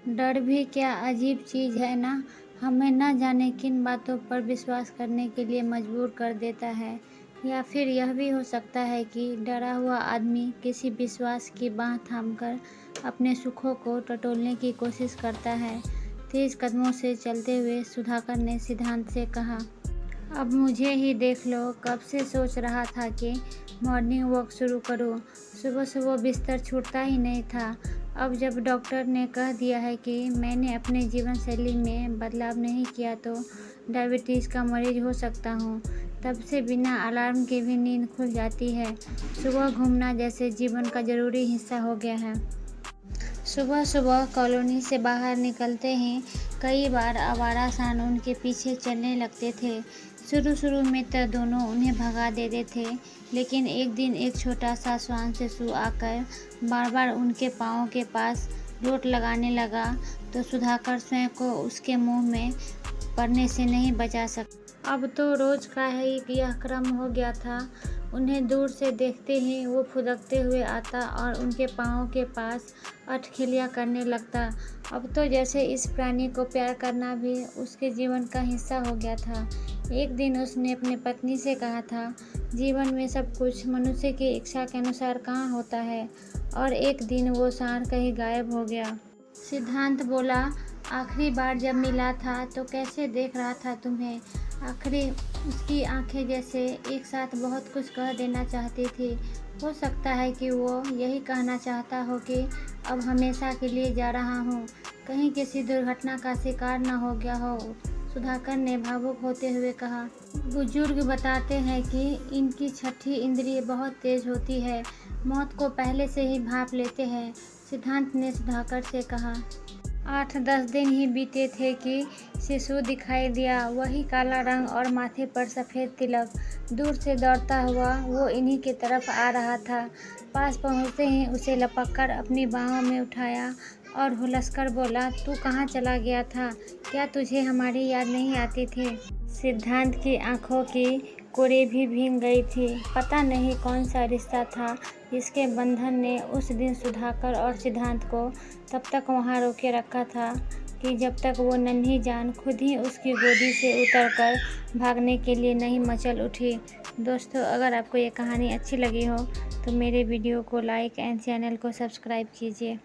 डर भी क्या अजीब चीज़ है ना, हमें न जाने किन बातों पर विश्वास करने के लिए मजबूर कर देता है। या फिर यह भी हो सकता है कि डरा हुआ आदमी किसी विश्वास की बाह थामकर अपने सुखों को टटोलने की कोशिश करता है। तेज कदमों से चलते हुए सुधाकर ने सिद्धांत से कहा, अब मुझे ही देख लो, कब से सोच रहा था कि मॉर्निंग वॉक शुरू करूं। सुबह सुबह बिस्तर छूटता ही नहीं था। अब जब डॉक्टर ने कह दिया है कि मैंने अपने जीवन शैली में बदलाव नहीं किया तो डायबिटीज़ का मरीज हो सकता हूँ, तब से बिना अलार्म के भी नींद खुल जाती है। सुबह घूमना जैसे जीवन का ज़रूरी हिस्सा हो गया है। सुबह सुबह कॉलोनी से बाहर निकलते ही कई बार आवारा सांड उनके पीछे चलने लगते थे। शुरू शुरू में तो दोनों उन्हें भगा देते थे, लेकिन एक दिन एक छोटा सा श्वान शिशु आकर बार बार उनके पाँव के पास लोट लगाने लगा तो सुधाकर स्वयं को उसके मुंह में पड़ने से नहीं बचा सका। अब तो रोज का ही यह क्रम हो गया था। उन्हें दूर से देखते ही वो फुदकते हुए आता और उनके पाँव के पास अठखेलियाँ करने लगता। अब तो जैसे इस प्राणी को प्यार करना भी उसके जीवन का हिस्सा हो गया था। एक दिन उसने अपनी पत्नी से कहा था, जीवन में सब कुछ मनुष्य की इच्छा के अनुसार कहाँ होता है। और एक दिन वो सांड कहीं गायब हो गया। सिद्धांत बोला, आखिरी बार जब मिला था तो कैसे देख रहा था तुम्हें। आखिरी उसकी आंखें जैसे एक साथ बहुत कुछ कह देना चाहती थी। हो सकता है कि वो यही कहना चाहता हो कि अब हमेशा के लिए जा रहा हूँ, कहीं किसी दुर्घटना का शिकार न हो गया हो। सुधाकर ने भावुक होते हुए कहा, बुजुर्ग बताते हैं कि इनकी छठी इंद्रिय बहुत तेज होती है, मौत को पहले से ही भांप लेते हैं। सिद्धांत ने सुधाकर से कहा, 8-10 दिन ही बीते थे कि शिशु दिखाई दिया, वही काला रंग और माथे पर सफ़ेद तिलक। दूर से दौड़ता हुआ वो इन्हीं की तरफ आ रहा था। पास पहुँचते ही उसे लपककर अपनी बाहों में उठाया और हुलसकर बोला, तू कहाँ चला गया था, क्या तुझे हमारी याद नहीं आती थी। सिद्धांत की आंखों की कोरें भी भीग गई थी। पता नहीं कौन सा रिश्ता था जिसके बंधन ने उस दिन सुधाकर और सिद्धांत को तब तक वहाँ रोके रखा था कि जब तक वो नन्ही जान खुद ही उसकी गोदी से उतरकर भागने के लिए नहीं मचल उठी। दोस्तों, अगर आपको ये कहानी अच्छी लगी हो तो मेरे वीडियो को लाइक एंड चैनल को सब्सक्राइब कीजिए।